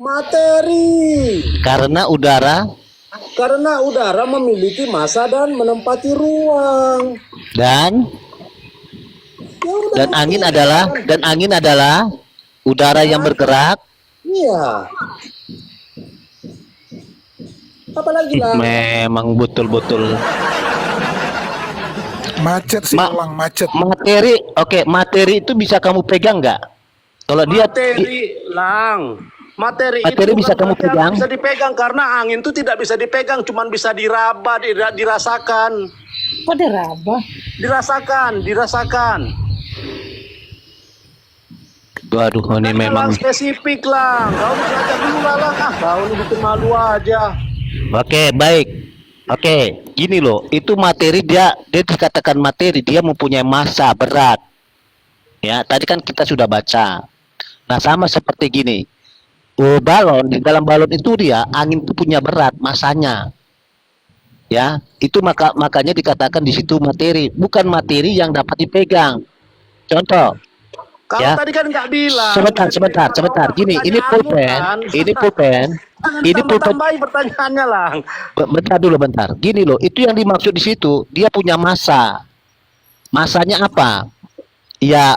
Materi. Karena udara Memiliki massa dan menempati ruang. dan Ya udah, dan angin adalah udara yang bergerak. iya. Apalagi lah. Memang betul-betul Macet sih, Lang, macet. materi. Oke, materi itu bisa kamu pegang nggak? Kalau dia Materi Materi itu bisa bukan kamu berarti pegang? bisa dipegang, karena angin itu tidak bisa dipegang, cuman bisa diraba, dirasakan. Kok diraba? Dirasakan. waduh, ini memang. Spesifik lah. Kau belajar dulu lah. Kau ini bikin malu aja. Oke, baik. Oke, gini loh, itu materi, dia dikatakan materi, dia mempunyai massa berat. Ya, tadi kan kita sudah baca. Nah, sama seperti gini. Balon, di dalam balon itu dia angin itu punya berat masanya. Ya, itu makanya dikatakan di situ materi, bukan materi yang dapat dipegang. Contoh, Kalau ya. tadi kan nggak bilang. Sebentar. Gini, ini pulpen. Ini pulpen. Tambahin pertanyaannya lah. Bentar. Gini loh, itu yang dimaksud di situ, dia punya massa. Massanya apa? Ya,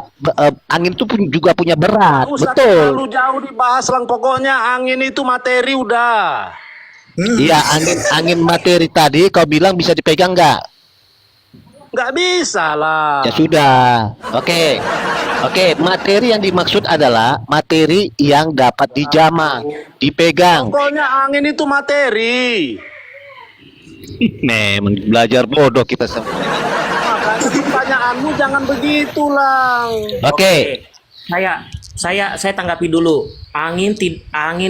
angin itu juga punya berat. Usah Betul. terlalu jauh dibahas lang. Pokoknya angin itu materi udah. Iya, angin materi tadi kau bilang bisa dipegang nggak? Nggak bisa lah. Ya sudah. Oke, materi yang dimaksud adalah materi yang dapat dijamah, dipegang. Pokoknya angin itu materi. Memang belajar bodoh kita semua. Makanya pertanyaanmu jangan begitu lang. Oke. Saya tanggapi dulu. Angin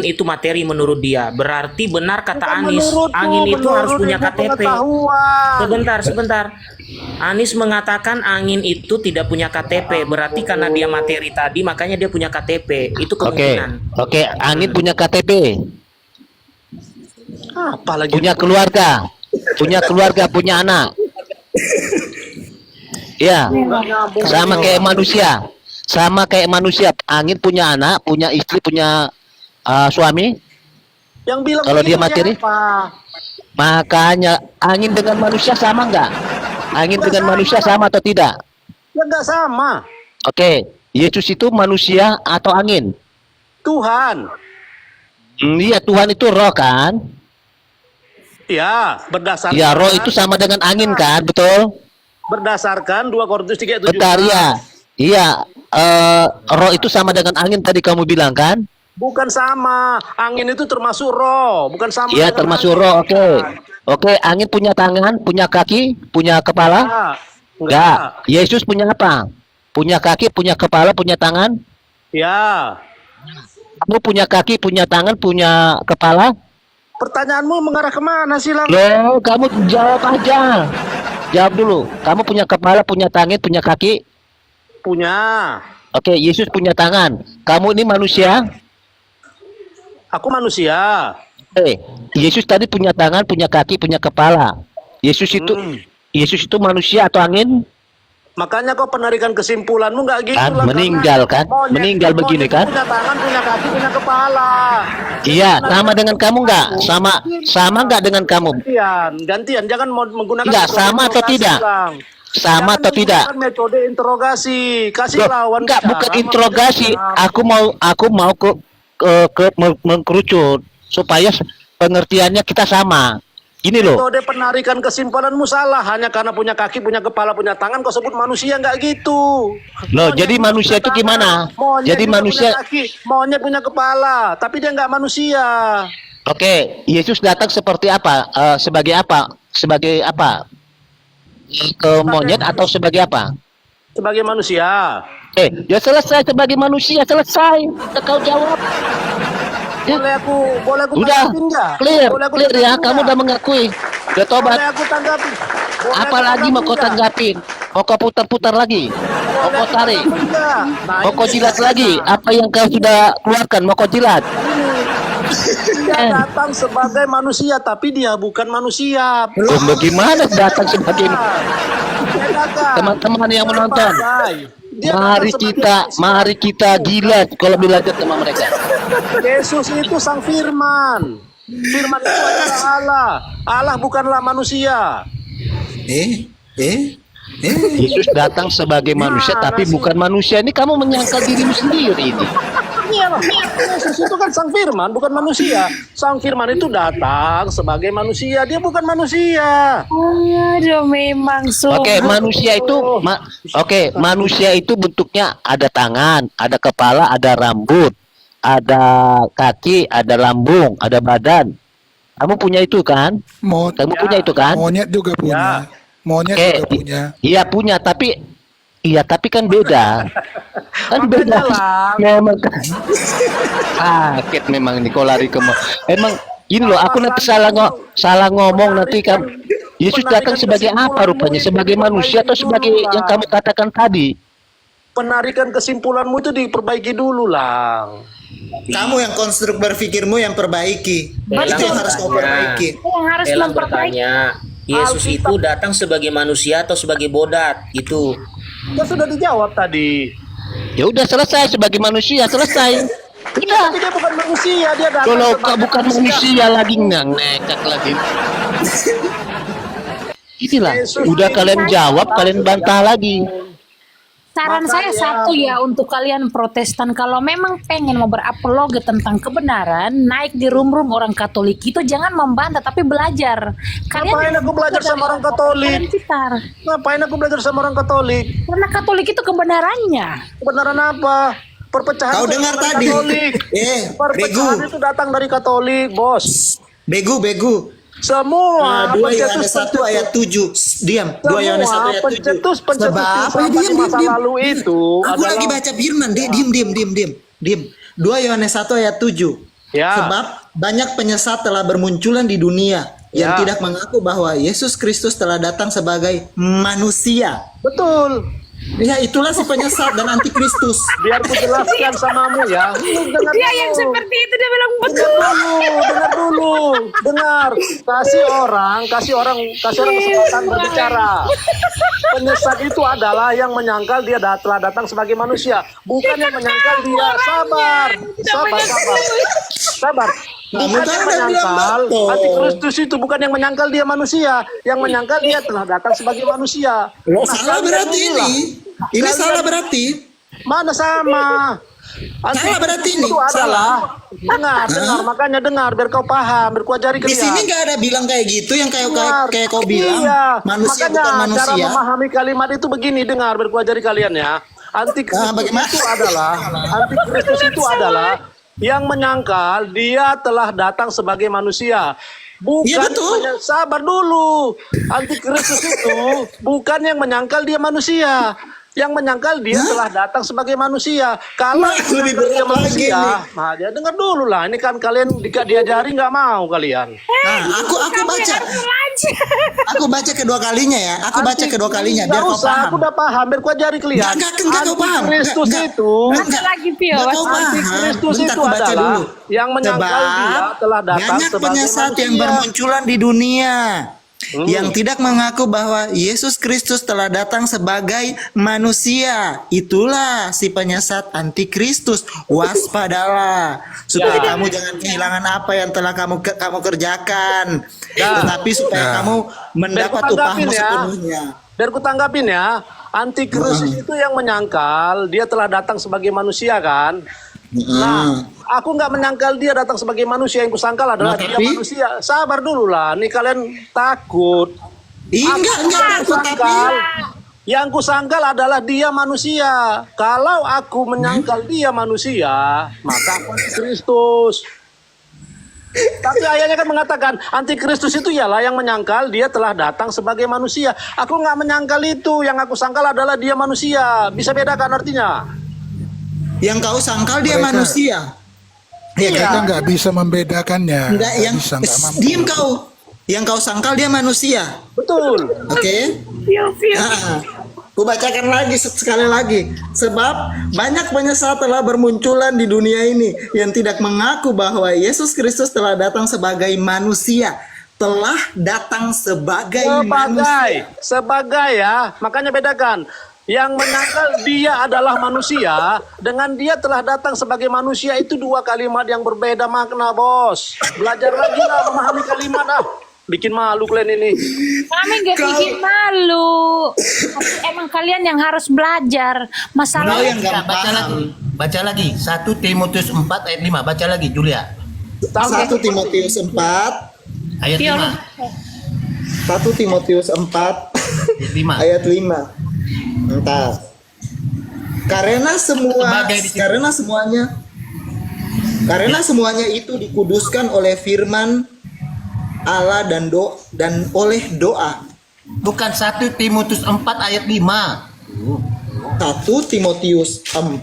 itu materi menurut dia. Berarti benar kata Anies, angin itu harus punya KTP. Sebentar. Anies mengatakan angin itu tidak punya KTP. Berarti karena dia materi tadi, makanya dia punya KTP. Itu kemungkinan. Oke, angin punya KTP. Apalagi Punya keluarga, punya anak. Ya, sama kayak manusia. Angin punya anak, punya istri, punya suami. yang bilang Kalau dia begitu materi? siapa? Makanya angin dengan manusia sama nggak? Angin dengan manusia sama atau tidak? Ya nggak sama. Oke, Yesus itu manusia atau angin? Tuhan. Iya, Tuhan itu roh kan? Ya, berdasarkan. Ya, roh itu sama dengan angin kan, betul? Berdasarkan 2 Korintus 3:17. Bentar ya. Iya, roh itu sama dengan angin tadi kamu bilang kan? Bukan sama. Angin itu termasuk roh, bukan sama. Iya, dengan termasuk angin. roh. Oke, angin punya tangan, punya kaki, punya kepala? Enggak. Yesus punya apa? Punya kaki, punya kepala, punya tangan? Ya. Kamu punya kaki, punya tangan, punya kepala? Pertanyaanmu mengarah kemana sih, Lang? Loh, kamu jawab aja. Jawab dulu. Kamu punya kepala, punya tangan, punya kaki? Punya. Oke, Yesus punya tangan. Kamu ini manusia? Aku manusia. Yesus tadi punya tangan, punya kaki, punya kepala. Yesus itu manusia atau angin? Makanya kau penarikan kesimpulanmu nggak gitu Kan, lah. meninggal kan? Meninggal begini kan? Punya tangan, punya kaki, punya kepala. Iya, sama dengan kamu nggak? Sama nggak dengan kamu? Gantian. Jangan menggunakan. Enggak, metode sama atau interogasi, tidak? Lang. Sama Jangan atau tidak? menggunakan metode interogasi. Kasih Loh, lawan. enggak, bicara, bukan interogasi. maksudnya. Aku mau mengkerucut supaya pengertiannya kita sama. Gini loh. Metode penarikan kesimpulanmu salah. Hanya karena punya kaki, punya kepala, punya tangan, kau sebut manusia, nggak gitu. Loh, jadi manusia itu gimana? Jadi manusia. Punya kaki, monyet punya kepala, tapi dia nggak manusia. Oke, Yesus datang seperti apa? Sebagai apa? Sebagai apa? Ke monyet atau sebagai apa? Sebagai manusia. Ya selesai, sebagai manusia, selesai. Kau jawab. Boleh aku Udah tanggapin nggak? clear Boleh aku ya, tanggapin kamu nggak? udah mengakui, udah tobat. Boleh aku tanggapin? Apalagi mau kau tanggapin? Mau kau putar-putar lagi? Mau kau tarik? Mau kau jilat lagi? Apa yang kau sudah keluarkan mau kau jilat? Dia datang sebagai manusia, tapi dia bukan manusia. Bagaimana datang sebagai teman-teman yang menonton? Mari kita jilat kalau belajar sama mereka. Yesus itu sang firman. Firman itu adalah Allah. Allah bukanlah manusia. Yesus datang sebagai manusia tapi bukan manusia. Ini kamu menyangkal dirimu sendiri ini. Iyalah, Yesus itu kan sang firman, bukan manusia. Sang firman itu datang sebagai manusia, dia bukan manusia. Aduh, memang Oke, manusia itu manusia itu bentuknya ada tangan, ada kepala, ada rambut, ada kaki, ada lambung, ada badan. Kamu punya itu kan? Kamu punya itu kan? Monyet juga punya. Monyet Oke, juga punya. iya punya, tapi kan beda. Kan beda. Memang kan. Sakit memang ini kalau lari ke emang gini loh, aku nanti salah ngomong nanti kan. Yesus datang sebagai apa rupanya? Sebagai manusia atau sebagai yang kamu katakan tadi? Penarikan kesimpulanmu itu diperbaiki dulu lah. Kamu yang konstruk berpikirmu yang perbaiki. Itu yang harus kau perbaiki. yang harus Elang memperbaiki. bertanya, Yesus itu datang sebagai manusia atau sebagai bodat? Itu. Kan sudah dijawab tadi. Ya udah selesai sebagai manusia, selesai. Udah. Tapi dia bukan manusia, dia datang Kalau sebagai bukan manusia lagi nekat lagi. Inilah, udah kalian jawab, kalian bantah lagi. Saran saya satu ya untuk kalian Protestan, kalau memang pengen mau berapologi tentang kebenaran, naik di room-room orang Katolik itu jangan membantah tapi belajar. Ngapain aku belajar sama orang Katolik? Ngapain aku belajar sama orang Katolik? Karena Katolik itu kebenarannya. Kebenaran apa? Perpecahan Kau itu dengar dari tadi? Katolik. Perpecahan Begu. itu datang dari Katolik, bos. Begu. Semua 2 Yohanes 1 ayat 7. Diam. 2 Yohanes 1 ayat 7. pencetus Sebab filsafat di masa lalu itu Aku adalah lagi baca firman. Diam. 2 Yohanes 1 ayat 7. Ya. Sebab banyak penyesat telah bermunculan di dunia yang Ya. tidak mengaku bahwa Yesus Kristus telah datang sebagai manusia. betul. Ya, itulah si penyesat dan antikristus. Biar ku jelaskan samamu ya. Lu dengar Dia dulu. yang seperti itu dia bilang betul. Dengar dulu. Dengar. Kasih orang kesempatan berbicara. Penyesat itu adalah yang menyangkal dia telah datang sebagai manusia, bukan yang menyangkal dia. Sabar. Bukan Kamu yang kan udah bilang menyangkal betul. antikristus itu, bukan yang menyangkal dia manusia, yang menyangkal dia telah datang sebagai manusia. Loh, Nah, salah kalian berarti inilah. ini. Ini salah berarti. Mana sama? Salah berarti ini. Itu adalah dengar, makanya dengar biar kau paham, biar ku ajari Di kalian. sini nggak ada bilang kayak gitu yang kayak Dengar. kau bilang. Iya. Manusia Makanya bukan cara manusia. memahami kalimat itu begini, dengar biar ku ajari kalian ya. Antikristus bagaimana? Antikristus itu adalah yang menyangkal dia telah datang sebagai manusia. Bukan Iya, betul. sabar dulu. Antikristus itu bukan yang menyangkal dia manusia. Yang menyangkal dia telah datang sebagai manusia. Kalau Nah, lebih berat dia lagi manusia, nih. nah dia dengar dulu lah. Ini kan kalian diajari nggak mau kalian. Nah, aku baca. Aku baca kedua kalinya ya. Aku baca kedua kalinya biar Nggak kau usah, paham. aku udah paham. Biar ku ajari kalian. Enggak kau paham. Antikristus Nggak. itu, Nggak. Lagi Pio, Nggak kau paham. Antikristus Bentar, itu aku baca adalah dulu. yang menyangkal dia telah datang banyak sebagai penyesat yang manusia. bermunculan di dunia yang tidak mengaku bahwa Yesus Kristus telah datang sebagai manusia. Itulah si penyesat antikristus. Waspadalah supaya kamu jangan kehilangan apa yang telah kamu kerjakan, tetapi supaya kamu mendapat Biar ku upahmu tanggapin ya. sepenuhnya. Biar ku tanggapin ya. Antikristus itu yang menyangkal dia telah datang sebagai manusia kan. Nah, aku nggak menyangkal dia datang sebagai manusia. Yang kusangkal adalah Nah, dia tapi- manusia. Sabar dulu lah. Nih kalian takut. Enggak takut, tapi Yang kusangkal adalah dia manusia. Kalau aku menyangkal dia manusia, maka aku antikristus. Tapi ayahnya kan mengatakan antikristus itu ialah yang menyangkal dia telah datang sebagai manusia. Aku nggak menyangkal itu. Yang aku sangkal adalah dia manusia. Bisa bedakan artinya? yang kau sangkal dia Mereka- manusia. Ya Kita kan? nggak bisa membedakannya. Enggak, yang bisa, nggak mampu. diem kau. Yang kau sangkal dia manusia. Betul. Oke? Aku bacakan lagi sekali lagi. Sebab banyak penyesat telah bermunculan di dunia ini yang tidak mengaku bahwa Yesus Kristus telah datang sebagai manusia. Telah datang sebagai manusia. Sebagai ya. Makanya bedakan. Yang menyangkal dia adalah manusia, dengan dia telah datang sebagai manusia, itu dua kalimat yang berbeda makna, bos. Belajar lagi lah memahami kalimat ah. Bikin malu kalian ini. Kami gak bikin malu. Tapi emang kalian yang harus belajar. Kau Masalahnya yang nggak Baca paham. lagi. Baca lagi. 1 Timotius 4 ayat 5. Baca lagi Julia. 1 Timotius 4 Ayat 5. 1 Timotius 4 Ayat 5. ayat 5. Entah. Karena semuanya itu dikuduskan oleh firman Allah dan oleh doa. Bukan 1 Timotius 4 ayat 5. 1 Timotius 4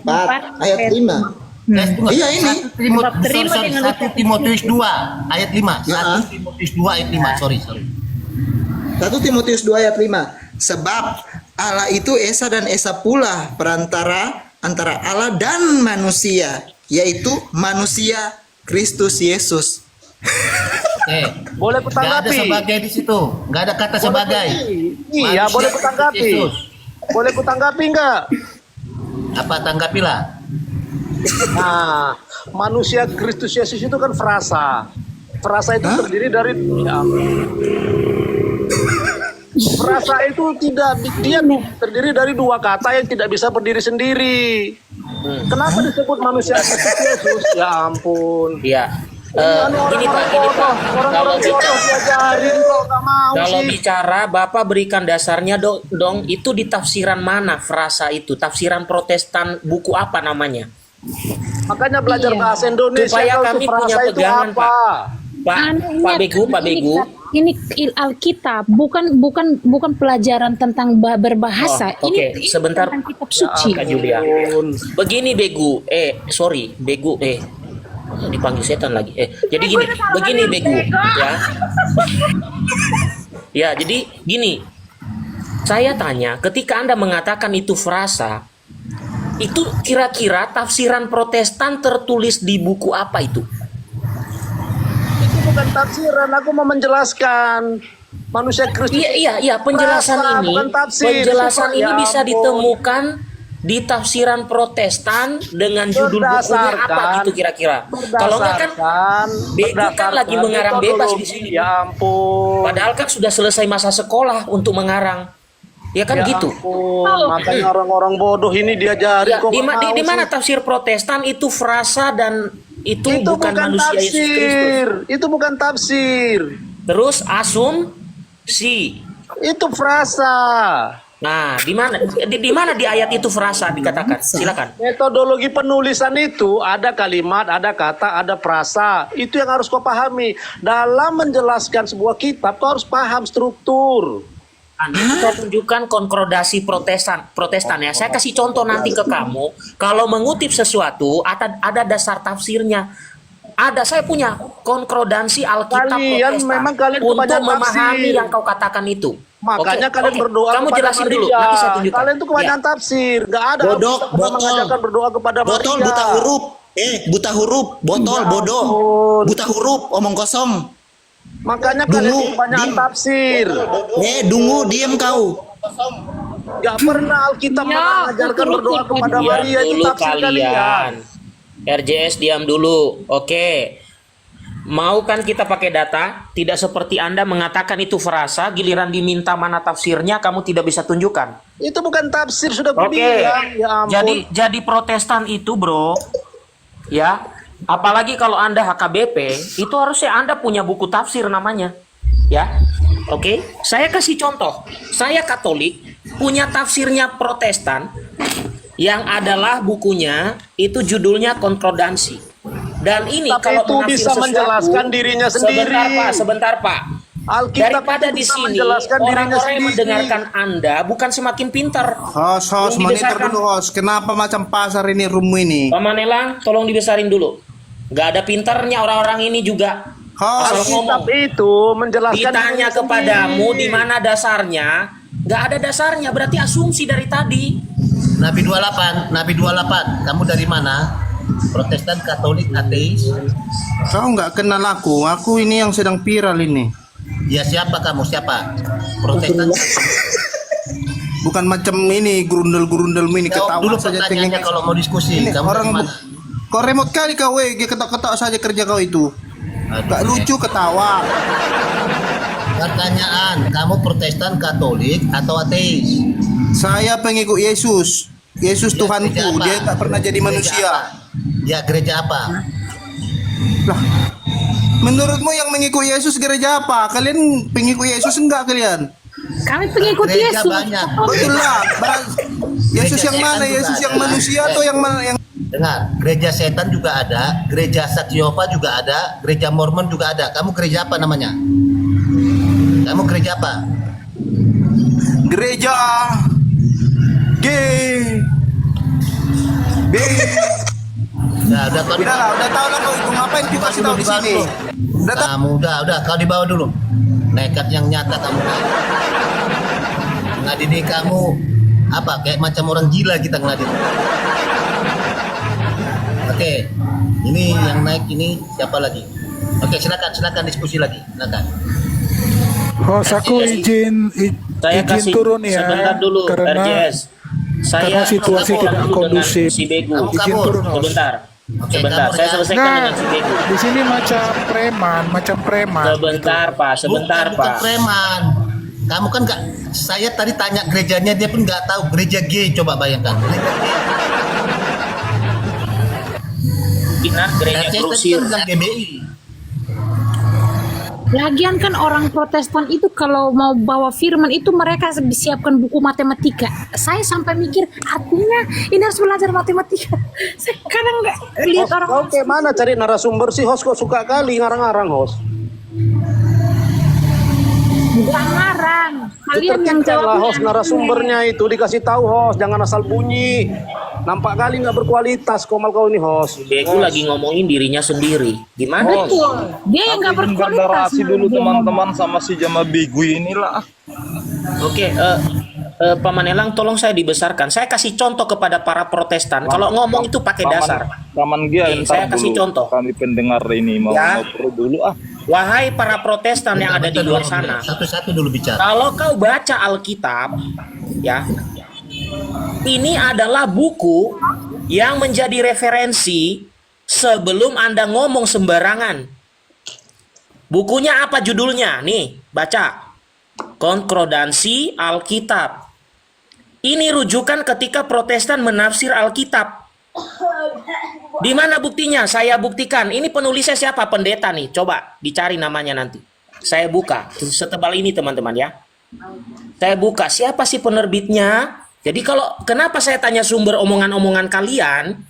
ayat 5. Tunggu. Iya, ini. 1 Timotius 2 ayat 5. Ya. 1 Timotius 2 ayat 5. Sorry. 1 Timotius 2 ayat 5. Sebab Allah itu Esa dan Esa pula antara Allah dan manusia, yaitu manusia Kristus Yesus. Boleh Nggak ada kutanggapi? sebagai di situ. Nggak ada kata sebagai. Iya, Manusia boleh Kristus kutanggapi. Yesus. Boleh kutanggapi enggak? Apa tanggapilah? Nah, manusia Kristus Yesus itu kan frasa. Frasa itu terdiri dari frasa itu dia terdiri dari dua kata yang tidak bisa berdiri sendiri. Kenapa disebut manusia Kristus Yesus? Ya ampun. Iya. Gini Pak, Orang-orang bodoh diajarin kok nggak mau Kalau sih. bicara Bapak berikan dasarnya dong, itu di tafsiran mana frasa itu? Tafsiran Protestan buku apa namanya? Makanya belajar bahasa Indonesia Supaya kalau kami itu frasa punya itu pegangan, apa? Pak Begu. Ini Alkitab, bukan pelajaran tentang berbahasa. Oh, oke. Ini Sebentar. tentang kitab suci. Kak Julia. Begini Begu, Begu, dipanggil setan lagi. Jadi gini, begini Begu, ya. Ya, jadi gini. Saya tanya, ketika Anda mengatakan itu frasa, itu kira-kira tafsiran Protestan tertulis di buku apa itu? Itu bukan tafsiran, aku mau menjelaskan. Manusia Kristus. Iya, penjelasan Frasa, ini, bukan tafsir. penjelasan Ya ini bisa ampun. ditemukan di tafsiran Protestan dengan judul bukunya apa gitu kira-kira. Kalau enggak kan Bego kan lagi mengarang bebas di sini. Ya ampun. Padahal kan sudah selesai masa sekolah untuk mengarang. Ya kan gitu. Ampun. Makanya orang-orang bodoh ini diajarin Ya, kok di nggak mau mana sih. tafsir Protestan itu frasa dan itu bukan manusia Yesus Kristus. tafsir. Itu bukan tafsir. Terus asumsi. Itu frasa. Nah, di mana di ayat itu frasa dikatakan? Silakan. Metodologi penulisan itu ada kalimat, ada kata, ada frasa. Itu yang harus kau pahami. Dalam menjelaskan sebuah kitab, kau harus paham struktur. Kita tunjukkan konkordasi Protestan ya. Saya kasih contoh nanti ke kamu. Kalau mengutip sesuatu ada dasar tafsirnya. Saya punya konkordansi Alkitab Kalian Protestan memang kalian untuk kebanyakan memahami tafsir. yang kau katakan itu. Makanya Oke, kalian oke. berdoa Kamu kepada jelasin Maria. dulu, nanti saya tunjukkan. Kalian tuh kebanyakan tafsir. Gak ada Bodoh, Alkitab pernah botol. mengajarkan berdoa kepada Botol Maria. buta huruf. Buta huruf, botol Ya bodoh. ampun. Buta huruf, omong kosong. Makanya kalian Dungu, tuh kebanyakan diem. tafsir. Dungu diem kau. Gak pernah Alkitab Ya, mengajarkan kukur-kukur. berdoa kepada Diam Maria. Itu dulu tafsir kalian. kalian. RJS diam dulu. Oke. Mau kan kita pakai data? Tidak seperti Anda mengatakan itu frasa, giliran diminta mana tafsirnya kamu tidak bisa tunjukkan. Itu bukan tafsir, sudah Oke. bilang. Ya ampun. Jadi Protestan itu, Bro. Ya. Apalagi kalau Anda HKBP, itu harusnya Anda punya buku tafsir namanya. Ya. Oke. Saya kasih contoh. Saya Katolik, punya tafsirnya Protestan yang adalah bukunya itu judulnya konkordansi. Dan ini Tapi kalau itu menafsir bisa sesuatu, menjelaskan dirinya sendiri. Sebentar Pak. Alkitab Daripada itu di bisa sini menjelaskan dirinya orang-orang yang sendiri. mendengarkan Anda bukan semakin pintar. Host, Yang monitor dibesarkan- dulu host. Kenapa macam pasar ini room ini? Paman Elang, tolong dibesarin dulu. Gak ada pintarnya orang-orang ini juga. Host, Asal Alkitab ngomong. itu menjelaskan Ditanya dirinya kepadamu sendiri. di mana dasarnya, gak ada dasarnya. Berarti asumsi dari tadi. Nabi 28, kamu dari mana? Protestan, Katolik, ateis? kau nggak kenal aku. Aku ini yang sedang viral ini. Ya siapa kamu? Siapa? Protestan? Bukan macam ini gurundel-gurundel ini Jawab ketawa dulu saja pertanyaannya cengeng. kalau mau diskusi. Ini Kamu orang dari mana? kau remote kali kau ketak-ketak saja kerja kau itu. Gak lucu ketawa. Pertanyaan, kamu Protestan, Katolik, atau ateis? Saya pengikut Yesus. Yesus Ya, Tuhanku, gereja apa? dia tak pernah jadi Gereja manusia. apa? Ya, gereja apa? Lah, menurutmu yang mengikut Yesus gereja apa? Kalian pengikut Yesus enggak kalian? Kami pengikut Gereja Yesus. banyak. Betul lah. Yesus Gereja yang mana? setan juga Yesus yang ada. manusia atau yang mana yang Dengar, gereja setan juga ada, gereja Saksi Yehova juga ada, gereja Mormon juga ada. Kamu gereja apa namanya? Kamu gereja apa? gereja gay? B. Ya, udah kau Udah lah, udah tahu lah kau itu ngapain kita kasih tahu di sini. Udah tahu. Kamu udah kau dibawa dulu. Nekat yang nyata kamu. Ngadini kamu apa? Kayak macam orang gila kita ngadini. Oke, ini yang naik ini siapa lagi? Oke, silakan diskusi lagi. Silakan. Host, aku izin Saya izin kasih turun ya. sebentar dulu karena RJS. Saya karena situasi aku tidak dulu dengan kondusif. si Begu. Kamu Izin kabur. turun, host. Sebentar. Oke, Sebentar, kabur saya ya. selesaikan Nah, dengan si Begu. di sini macam preman. Sebentar, Pak, sebentar, bukan Pak. preman. Kamu kan nggak. Saya tadi tanya gerejanya dia pun nggak tahu gereja gay. Coba bayangkan. Gereja gay. Benar, gereja RCS tadi Grosir. kan bilang GBI. Lagian kan orang Protestan itu kalau mau bawa firman itu mereka disiapkan buku matematika. Saya sampai mikir artinya ini harus belajar matematika. Saya kadang nggak lihat orang. Kau kayak mana cari narasumber sih, host? Kok suka kali ngarang-ngarang, host? Nggak ngarang. Kalian yang Ditertibkan lah, jawab. host, narasumbernya itu dikasih tahu, host. Jangan asal bunyi. Nampak kali nggak berkualitas komal kau ini, host. Begu lagi ngomongin dirinya sendiri. Gimana? Betul. Dia yang nggak berkualitas. dulu Dia teman-teman sama si Jama Begu inilah. Oke, Pak Manelang, tolong saya dibesarkan. Saya kasih contoh kepada para Protestan. Kalau ngomong itu pakai dasar. Paman Gia, Oke, ntar saya kasih dulu. contoh. Kami pendengar ini mau Ya. ngobrol dulu ah. Wahai para Protestan yang ada di luar sana, Satu-satu dulu bicara. kalau kau baca Alkitab, ya, ini adalah buku yang menjadi referensi sebelum Anda ngomong sembarangan. Bukunya apa judulnya? Nih, baca. Konkordansi Alkitab. Ini rujukan ketika Protestan menafsir Alkitab. Di mana buktinya? Saya buktikan. Ini penulisnya siapa? Pendeta nih. Coba dicari namanya nanti. Saya buka. Setebal ini teman-teman ya. Saya buka. Siapa sih penerbitnya? Jadi kenapa saya tanya sumber omongan-omongan kalian?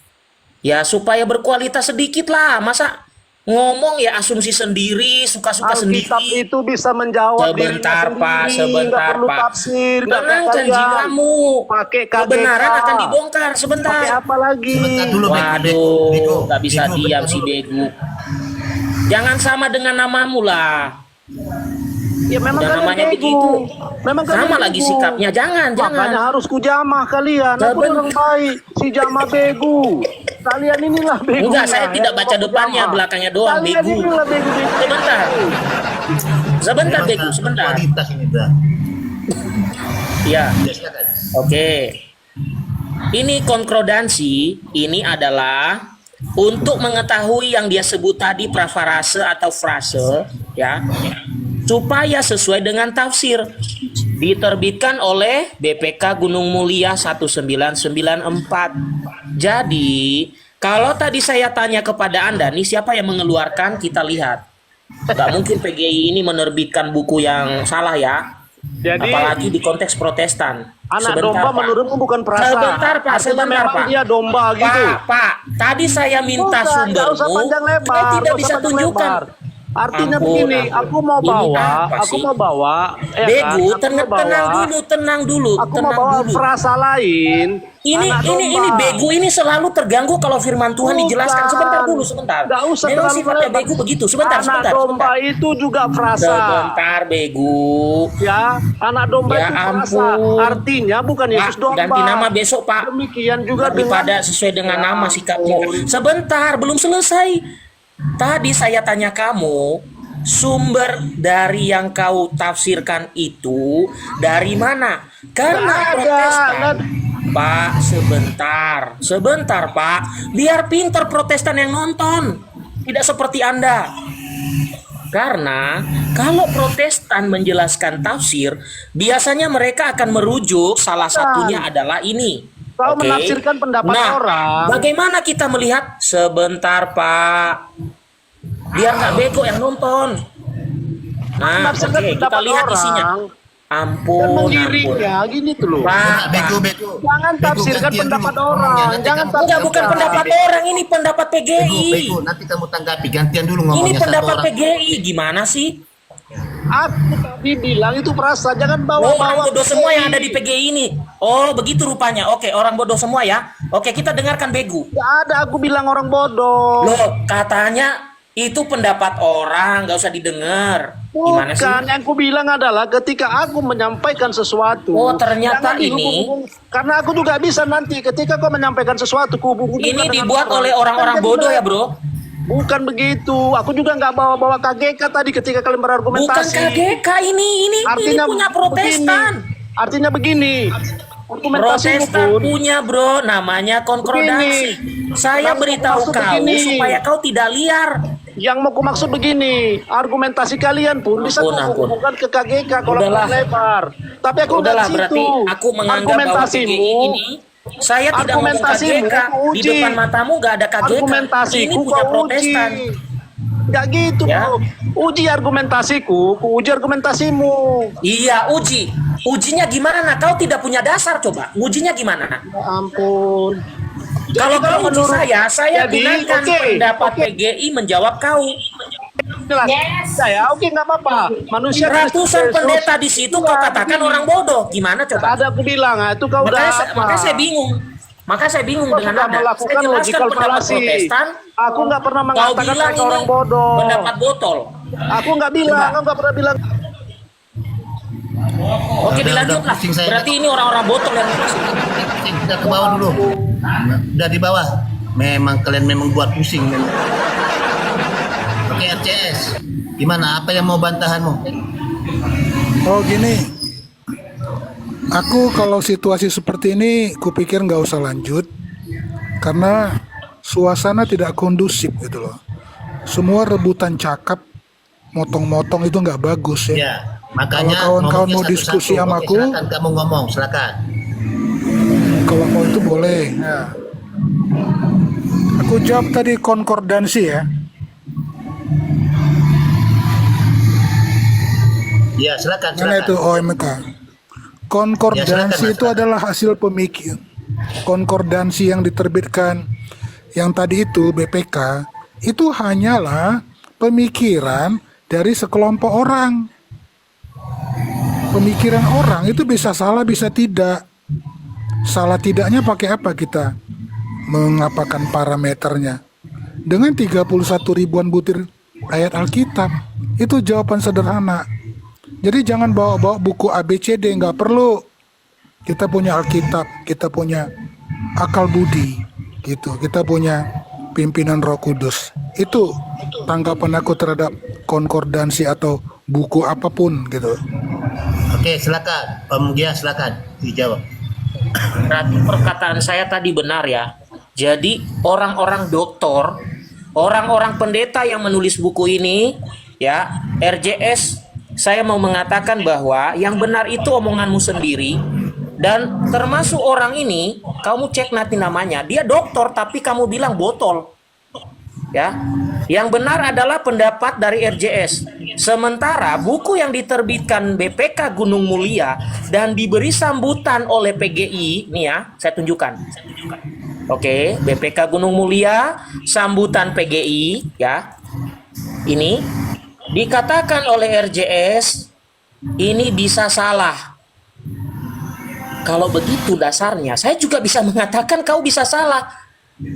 Ya supaya berkualitas sedikit lah. Masa ngomong ya asumsi sendiri, suka-suka sendiri. Alkitab itu bisa menjawab Sebentar, dirinya Pak, sendiri, sebentar, nggak perlu Pak. tafsir, nggak kayak Tenangkan kalian. jiwamu. Pakai KGK. Kebenaran akan dibongkar. Sebentar. Pakai apa lagi? Sebentar dulu, Bego. Waduh, nggak bisa Bego, diam Bego si dulu. Begu. Jangan sama dengan namamu lah. Ya memang Dan kalian namanya bego. begitu. Memang kalian Sama lagi bego. sikapnya. Jangan. Makanya harus kujamah kalian. Aku Seben- orang baik. Si Jama begu. Kalian inilah begu. Enggak, saya tidak baca depannya, belakangnya doang, Kalian begu. inilah begu-begu. Sebentar. Sebentar, Begu. Sebentar. Kualitas ini dah. Ya. Ya, silakan. Oke. Ini konkordansi, ini adalah untuk mengetahui yang dia sebut tadi prafarase atau frase, ya, supaya sesuai dengan tafsir. Diterbitkan oleh BPK Gunung Mulia 1994. Jadi, kalau tadi saya tanya kepada Anda, nih siapa yang mengeluarkan, kita lihat. Gak mungkin PGI ini menerbitkan buku yang salah ya. Jadi Apalagi di konteks Protestan. anak Sebentar, domba Pak. menurutmu bukan perasa. Sebentar, Pak. Artinya Sebentar, memang Pak. dia domba gitu. Pak, tadi saya minta Bukan, nggak usah sumbermu. panjang lebar. Saya tidak nggak bisa usah panjang tunjukkan. lebar. Artinya Ampun, begini, ampun. aku mau Ini bawa, apa aku sih? mau bawa, ya Begu, kan? Aku mau tenang dulu, tenang dulu, Aku mau tenang bawa dulu. frasa lain. Ini anak ini domba. Begu ini selalu terganggu kalau firman Tuhan Bukan. dijelaskan. Sebentar dulu, sebentar. Nggak usah Memang terlalu sifatnya lebar. Begu begitu. Sebentar, Anak sebentar, domba sebentar. itu juga frasa. Sebentar, Begu. Ya, anak domba Ya itu frasa. ampun. Artinya bukan Yesus Pak, domba. ganti nama besok, Pak. Demikian juga Daripada dengan sesuai dengan Ya nama sikapnya. ampun. Sebentar, belum selesai. Tadi saya tanya kamu, sumber dari yang kau tafsirkan itu dari mana? Karena Nggak ada, Protestan. nggak- Pak, sebentar Pak, biar pinter Protestan yang nonton, tidak seperti Anda. Karena kalau Protestan menjelaskan tafsir, biasanya mereka akan merujuk salah satunya adalah ini. Kau Oke? menafsirkan pendapat Nah, orang. bagaimana kita melihat? Sebentar Pak, biar nggak bego yang nonton. Nah, Menafsirkan oke, kita pendapat lihat orang. isinya. Dan Ampun, ampun. mengiringnya gini tuh loh. Pak, Bego, Pak. bego. Jangan Bego, tafsirkan gantian pendapat dulu. orang. Ngomongnya, nanti Jangan kamu- Enggak, bukan tafsirkan. pendapat orang, ini pendapat PGI. Bego, nanti kamu tanggapi. Gantian dulu Ini ngomongnya satu pendapat orang. PGI, gimana sih? Aku tadi bilang itu perasa, jangan Oh, orang bawa-bawa. bodoh semua yang ada di PGI ini. Oh, begitu rupanya. Oke, orang bodoh semua ya. Oke, kita dengarkan Begu. Nggak ada aku bilang orang bodoh. Loh, katanya itu pendapat orang, nggak usah didengar. Gimana sih? Bukan, yang aku bilang adalah ketika aku menyampaikan sesuatu. Oh, ternyata jangan ini- dihubung-hubung. Karena aku juga bisa nanti ketika kau menyampaikan sesuatu, kuhubung-hubungkan Ini dengan dibuat orang. oleh orang-orang Kan jadi bodoh ya, benar. Bro? Bukan begitu. Aku juga nggak bawa-bawa KGK tadi ketika kalian Bukan berargumentasi. KGK ini punya Protestan. Begini. Artinya begini. Argumentasimu Protestan pun punya, Bro, namanya konkordansi. Saya Maksud- beritahu maksud kau begini. supaya kau tidak liar. yang mau kumaksud begini, argumentasi kalian pun bisa Ampun, ampun. kuhubungkan ke KGK kalau Udahlah. lebar. Tapi aku Udahlah, nggak berarti situ. aku menganggap bahwa PGI ini saya tidak ngomong Argumentasimu KGK. ku Di uji. depan matamu nggak ada KGK. Argumentasi Ini ku punya kau Protestan. uji. Nggak gitu, Ya. Bro. Uji argumentasiku, ku uji argumentasimu. Iya, uji. Ujinya gimana? Kau tidak punya dasar, coba. Ujinya gimana? Ya ampun. Kalau Jadi kau uji menurut- saya Jadi, gunakan oke, pendapat oke. PGI menjawab kau. Jelas. Saya oke nggak apa-apa. Manusia Ratusan Yesus- pendeta di situ kau katakan orang bodoh. Gimana Nggak coba? ada aku bilang, ah, itu kau udah apa? Makanya saya bingung. Maka saya bingung Kau dengan sudah Anda. Saya melakukan jelaskan logical pendapat fallacy. Protestan. Aku nggak pernah Kau mengatakan bilang mereka orang ini bodoh. pendapat botol. Aku nggak bilang, aku nggak pernah bilang. Oke, Udah, dilanjut udah lah. pusing saya. Berarti ini orang-orang botol yang Kita ke bawah dulu. Udah di bawah. Memang kalian memang buat pusing. Oke, RCS. Gimana? Apa yang mau bantahanmu? Oh gini, aku kalau situasi seperti ini, kupikir nggak usah lanjut, karena suasana tidak kondusif gitu loh. Semua rebutan cakap, motong-motong itu nggak bagus ya. Ya, makanya Kalau kawan-kawan ngomongnya mau diskusi satu-satu. sama Oke, aku, silakan kamu ngomong, silakan. kalau mau itu boleh. Ya. Aku jawab tadi konkordansi ya. Ya, silakan, Mana silakan. itu OMK? Konkordansi Ya, itu silakan. adalah hasil pemikir. Konkordansi yang diterbitkan yang tadi itu BPK itu hanyalah pemikiran dari sekelompok orang. Pemikiran orang itu bisa salah, bisa tidak. Salah tidaknya pakai apa kita mengapakan parameternya? Dengan 31 ribuan butir ayat Alkitab. Itu jawaban sederhana. Jadi jangan bawa-bawa buku ABCD, nggak perlu. Kita punya Alkitab, kita punya akal budi, gitu. Kita punya pimpinan Roh Kudus. Itu tanggapan aku terhadap konkordansi atau buku apapun, gitu. Oke, silakan. Om Gia, silakan dijawab. Berarti perkataan saya tadi benar ya. Jadi orang-orang doktor, orang-orang pendeta yang menulis buku ini, ya RJS, saya mau mengatakan bahwa yang benar itu omonganmu sendiri. Dan termasuk orang ini, kamu cek nanti namanya, dia doktor tapi kamu bilang botol. Ya, yang benar adalah pendapat dari RJS. Sementara buku yang diterbitkan BPK Gunung Mulia dan diberi sambutan oleh PGI, nih ya, saya tunjukkan. Oke, BPK Gunung Mulia, sambutan PGI, ya. Ini dikatakan oleh RJS, ini bisa salah. Kalau begitu dasarnya, saya juga bisa mengatakan kau bisa salah.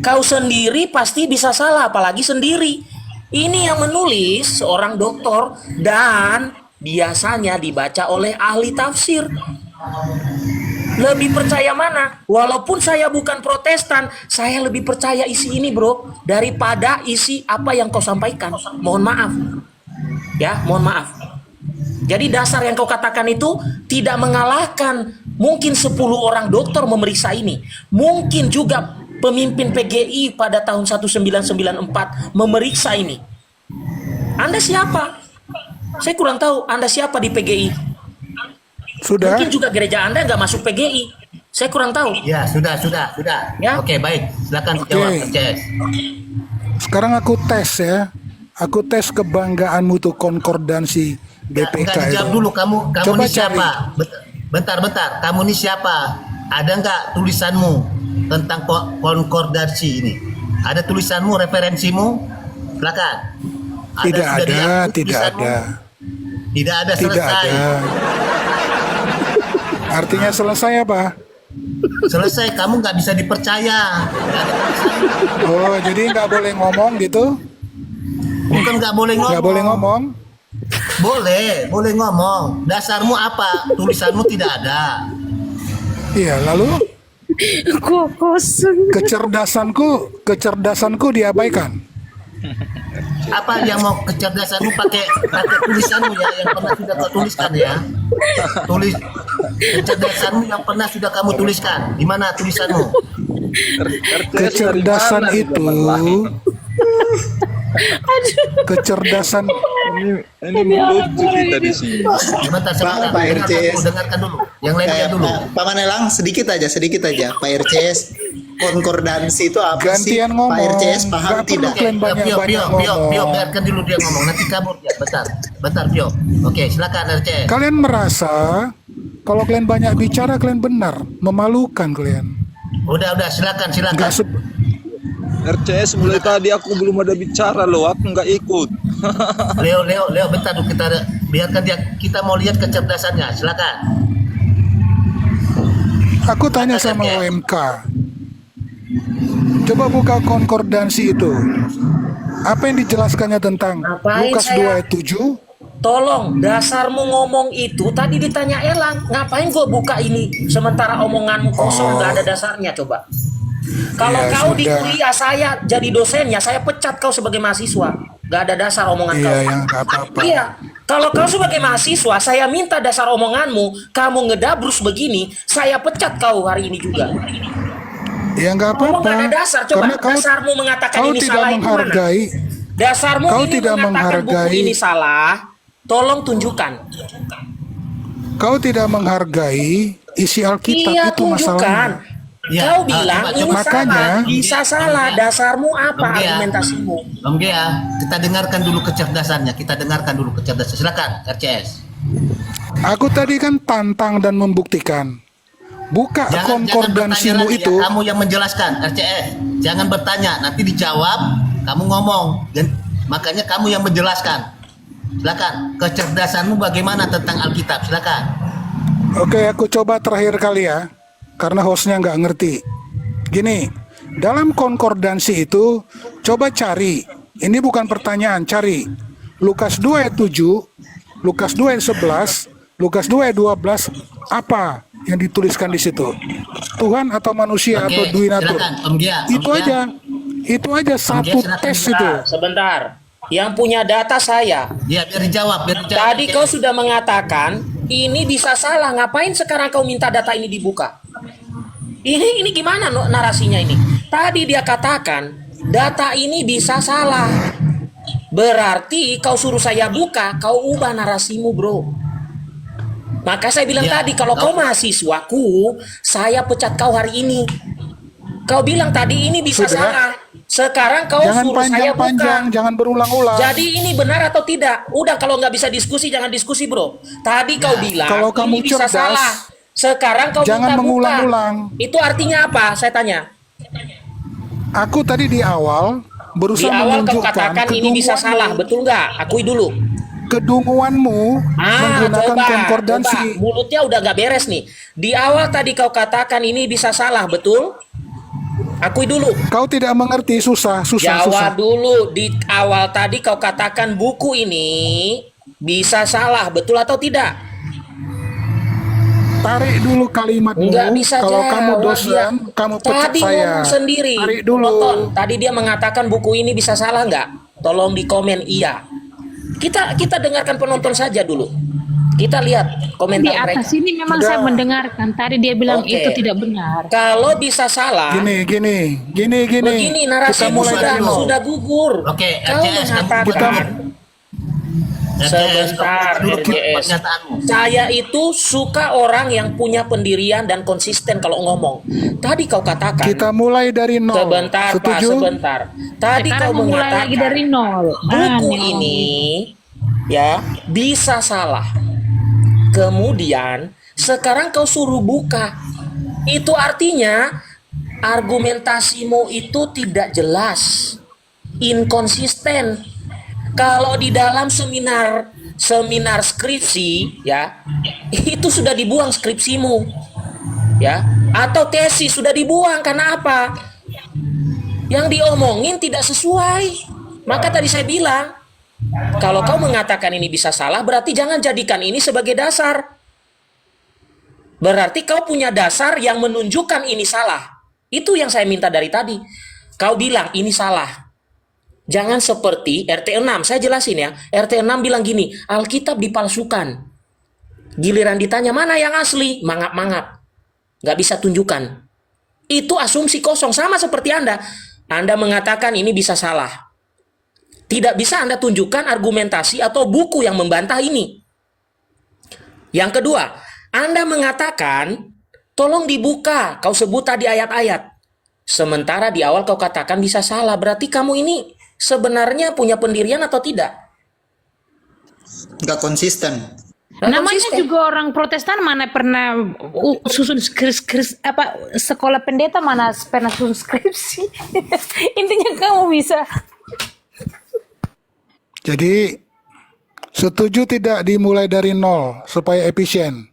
Kau sendiri pasti bisa salah, apalagi sendiri. Ini yang menulis seorang doktor dan biasanya dibaca oleh ahli tafsir. Lebih percaya mana? Walaupun saya bukan Protestan, saya lebih percaya isi ini, bro, daripada isi apa yang kau sampaikan. Mohon maaf. Ya, mohon maaf. Jadi dasar yang kau katakan itu tidak mengalahkan mungkin 10 orang dokter memeriksa ini. Mungkin juga pemimpin PGI pada tahun 1994 memeriksa ini. Anda siapa? Saya kurang tahu Anda siapa di PGI. Sudah. Mungkin juga gereja Anda nggak masuk PGI. Saya kurang tahu. Ya, sudah. Ya. Oke, baik. Silakan Oke. jawab, RCS. Sekarang aku tes ya. Aku tes kebanggaanmu tuh konkordansi BPK Enggak dijawab itu. dulu, kamu Coba ini siapa? Bentar. Kamu ini siapa? Ada nggak tulisanmu tentang konkordansi ini? Ada tulisanmu, referensimu? Silakan. Tidak sudah ada, dihapus tidak tulisanmu? ada. Tidak ada, Tidak selesai. ada. Artinya selesai apa? Selesai, kamu nggak bisa dipercaya. Nggak ada tulisan. Oh, jadi nggak boleh ngomong gitu? Bukan nggak boleh ngomong. Nggak boleh ngomong? Boleh ngomong. Dasarmu apa? Tulisanmu tidak ada. Iya, lalu Kok kosong. kecerdasanku diabaikan. Apa yang mau kecerdasanmu pakai tulisanmu ya yang pernah sudah kau tuliskan ya. Tulis kecerdasanmu yang pernah sudah kamu tuliskan. Di mana tulisanmu? Kecerdasan itu, kecerdasan Ini melucu kita di sini. Sebentar. Pak RCS. Dengarkan dulu. Yang lainnya dulu. Pak Manelang sedikit aja Pak RCS. Konkordansi itu apa sih? gantian ngomong. Pak RCS paham Nggak perlu tidak? kalian banyak-banyak Pio, ngomong. biarkan dulu dia ngomong. Nanti kabur ya. Bentar, Pio. Oke, silakan RCS. Kalian merasa kalau kalian banyak bicara kalian benar, memalukan kalian. Udah, silakan. Nggak se- RCS mulai tadi aku belum ada bicara loh, aku nggak ikut. Leo, bentar dulu kita biarkan dia. Kita mau lihat kecerdasannya. Silakan. Aku tanya sama OMK. Coba buka konkordansi itu. Apa yang dijelaskannya tentang Ngapain Lukas saya? 2 ayat 7? Tolong, dasarmu ngomong itu tadi ditanya Elang. Ngapain gue buka ini? Sementara omonganmu kosong, nggak ada dasarnya, coba. Kalau Ya, kau di sudah. kuliah saya jadi dosennya, saya pecat kau sebagai mahasiswa. Nggak ada dasar omongan Iya, kau. yang nggak apa-apa. Iya. Kalau kau sebagai mahasiswa, saya minta dasar omonganmu, kamu ngedabrus begini, saya pecat kau hari ini juga. Ya nggak Ngomong apa-apa. nggak ada dasar, coba Karena dasarmu mengatakan kau ini tidak salah itu mana? menghargai. Dasarmu Kau ini tidak mengatakan menghargai. buku ini salah, tolong tunjukkan. Kau tidak menghargai isi Alkitab Iya, itu tunjukkan. masalahnya. Ya, Kau bilang coba, ini makanya. salah, bisa salah. Dasarmu apa Om Gea. argumentasimu? Om Gea, kita dengarkan dulu kecerdasannya. Silakan, RCS. Aku tadi kan tantang dan membuktikan. Buka konkordansimu bertanya lagi itu. ya, kamu yang menjelaskan, RCS. Jangan bertanya, nanti dijawab, kamu ngomong. Dan makanya kamu yang menjelaskan. Silakan, kecerdasanmu bagaimana tentang Alkitab? Silakan. Oke, aku coba terakhir kali ya. Karena hostnya nggak ngerti. Gini, dalam konkordansi itu, coba cari. Ini bukan pertanyaan, cari. Lukas 2 ayat 7, Lukas 2 ayat 11, Lukas 2 ayat 12, apa yang dituliskan di situ? Tuhan atau manusia Oke, atau duinatur? silakan, Om Gea. Itu aja. Itu aja satu silakan, tes silakan. itu. Sebentar. Yang punya data saya. Ya, biar dijawab. Tadi kau sudah mengatakan ini bisa salah. Ngapain sekarang kau minta data ini dibuka? Ini gimana narasinya ini? Tadi dia katakan data ini bisa salah. Berarti kau suruh saya buka, kau ubah narasimu, bro. Maka saya bilang Ya, tadi kalau kau mahasiswaku, saya pecat kau hari ini. Kau bilang tadi ini bisa Sudah. salah. Sekarang kau Jangan suruh saya buka. panjang-panjang, jangan berulang-ulang. Jadi ini benar atau tidak? Udah kalau nggak bisa diskusi jangan diskusi, bro. Tadi kau bilang kalau kamu ini bisa cerdas, salah. Sekarang kau jangan minta mengulang-ulang. buka. Itu artinya apa? Saya tanya. Aku tadi di awal Di berusaha awal kau menunjukkan katakan ini bisa salah, betul nggak? Akui dulu. kedunguanmu menggunakan coba. konkordansi. Mulutnya udah nggak beres nih. Di awal tadi kau katakan ini bisa salah, betul? Akui dulu. Kau tidak mengerti, susah. Jawab dulu. Di awal tadi kau katakan buku ini bisa salah, betul atau tidak? Tarik dulu kalimatmu. Nggak bisa Kalau jawab kamu dosen, dia. kamu pecat Tadi saya. ngomong sendiri. Tarik dulu. Nonton. Tadi dia mengatakan buku ini bisa salah nggak? Tolong di komen iya. Kita dengarkan penonton saja dulu. Kita lihat Di komentar mereka. atas ini memang saya mendengarkan. Tadi dia bilang Oke. itu tidak benar. Kalau bisa salah, Gini. begini Kita narasimu mulai dari nol. sudah gugur. Oke, Kau RCS, kamu mengatakan RCS, sebentar, dulu RCS. pernyataanmu. Saya itu suka orang yang punya pendirian dan konsisten kalau ngomong. Tadi kau katakan. Kita mulai dari nol. Sebentar, Pak, Setuju? sebentar. Tadi Sekarang kau memulai mengatakan lagi dari nol. buku Aneh. ini ya bisa salah. Kemudian sekarang kau suruh buka. Itu artinya argumentasimu itu tidak jelas, inkonsisten. Kalau di dalam seminar skripsi ya, itu sudah dibuang skripsimu. Ya, atau tesis sudah dibuang karena apa? Yang diomongin tidak sesuai. Maka tadi saya bilang, kalau kau mengatakan ini bisa salah, berarti jangan jadikan ini sebagai dasar. Berarti kau punya dasar yang menunjukkan ini salah. Itu yang saya minta dari tadi. Kau bilang ini salah. Jangan seperti RT 6, saya jelasin ya. RT 6 bilang gini, Alkitab dipalsukan. Giliran ditanya mana yang asli, mangap-mangap. Gak bisa tunjukkan. Itu asumsi kosong, sama seperti Anda. Anda mengatakan ini bisa salah. Tidak bisa Anda tunjukkan argumentasi atau buku yang membantah ini. Yang kedua, Anda mengatakan, tolong dibuka, kau sebut tadi ayat-ayat. Sementara di awal kau katakan bisa salah, berarti kamu ini sebenarnya punya pendirian atau tidak? Nggak konsisten. Nggak Namanya konsisten. juga orang Protestan mana pernah susun sekolah pendeta mana pernah susun skripsi. Intinya kamu bisa. Jadi setuju tidak dimulai dari nol supaya efisien?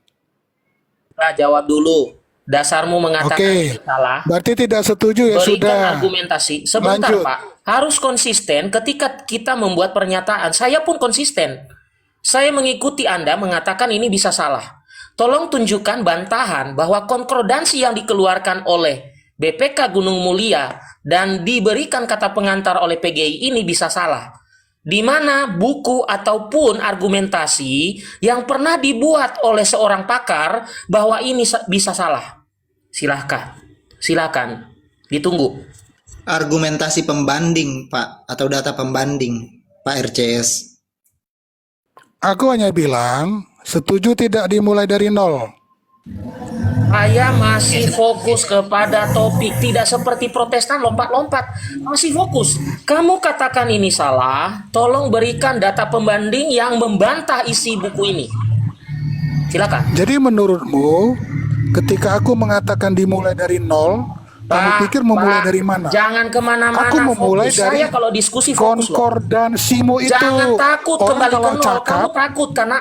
Nah, jawab dulu. Dasarmu mengatakan Oke. ini salah. Berarti tidak setuju ya Berikan sudah. argumentasi. Sebentar Lanjut. Pak, harus konsisten ketika kita membuat pernyataan. Saya pun konsisten. Saya mengikuti Anda mengatakan ini bisa salah. Tolong tunjukkan bantahan bahwa konkordansi yang dikeluarkan oleh BPK Gunung Mulia dan diberikan kata pengantar oleh PGI ini bisa salah. Di mana buku ataupun argumentasi yang pernah dibuat oleh seorang pakar bahwa ini bisa salah. Silakan. Ditunggu. Argumentasi pembanding, Pak, atau data pembanding, Pak RCS. Aku hanya bilang setuju tidak dimulai dari nol. Saya masih fokus kepada topik, tidak seperti Protestan lompat-lompat. Masih fokus. Kamu katakan ini salah, tolong berikan data pembanding yang membantah isi buku ini. Silakan. Jadi menurutmu ketika aku mengatakan dimulai dari nol, kamu pikir memulai Pak, dari mana? Jangan kemana-mana. Aku memulai fokus. dari Saya kalau diskusi fokus loh. konkordansimu itu. Jangan takut Orang kembali kalau ke nol. cakap, Kamu takut karena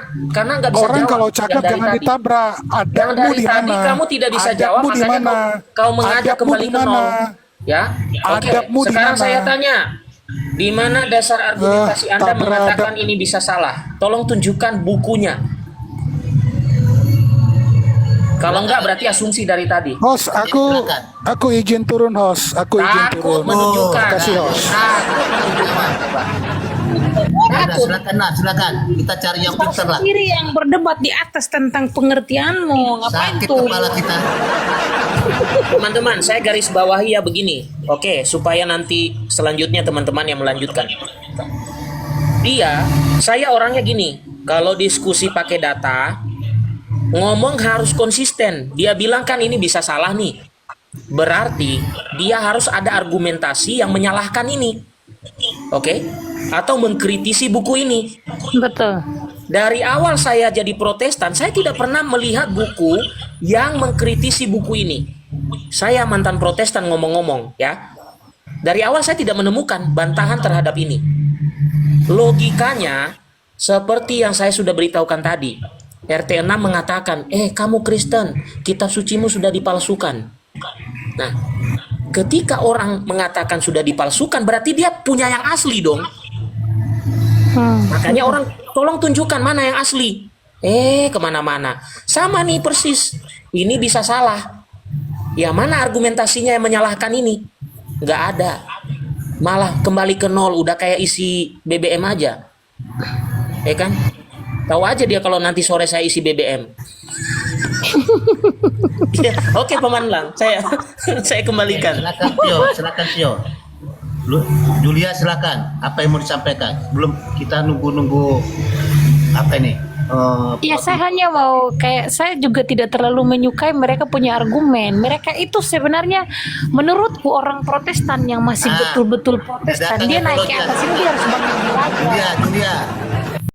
nggak bisa orang jawab. kalau Yang cakap dari jangan tadi. ditabrak. Yang Adabmu dari di tadi mana? kamu tidak bisa jawab, Adabmu di makanya mana? kau mengajak Adabmu kembali di ke nol. mana? Ya, oke. Adabmu di Sekarang mana? saya tanya, di mana dasar argumentasi Anda tak mengatakan beradab. ini bisa salah? Tolong tunjukkan bukunya. Kalau enggak berarti asumsi dari tadi. Host, aku izin turun host. Aku izin Takut turun. menunjukkan. Kasih host. Takut menunjukkan. Udah, silakan. Kita cari yang pintar lah. Sendiri yang berdebat di atas tentang pengertianmu. Ngapain Sakit tuh? kepala kita. Teman-teman, saya garis bawahi ya begini. Oke, supaya nanti selanjutnya teman-teman yang melanjutkan. Saya orangnya gini. Kalau diskusi pakai data, ngomong harus konsisten. Dia bilang kan ini bisa salah nih. Berarti dia harus ada argumentasi yang menyalahkan ini. Oke? Atau mengkritisi buku ini. Betul. Dari awal saya jadi Protestan, saya tidak pernah melihat buku yang mengkritisi buku ini. Saya mantan Protestan ngomong-ngomong, ya. Dari awal saya tidak menemukan bantahan terhadap ini. Logikanya seperti yang saya sudah beritahukan tadi. RT 6 mengatakan, kamu Kristen, kitab sucimu sudah dipalsukan. Nah, ketika orang mengatakan sudah dipalsukan, berarti dia punya yang asli dong. Makanya orang tolong tunjukkan mana yang asli. Kemana-mana. Sama nih persis. Ini bisa salah. Ya mana argumentasinya yang menyalahkan ini? Nggak ada. Malah kembali ke nol. Udah kayak isi BBM aja. ya kan? Tahu aja dia kalau nanti sore saya isi BBM. Ya, oke Paman Lang, saya kembalikan. Silakan Tio. Julia silakan. Apa yang mau disampaikan? Belum kita nunggu apa ini? Ya saya hanya mau saya juga tidak terlalu menyukai mereka punya argumen. Mereka itu sebenarnya menurutku orang Protestan yang masih betul-betul Protestan. Dia naik ke atas ini dia harus bangun lagi. Julia.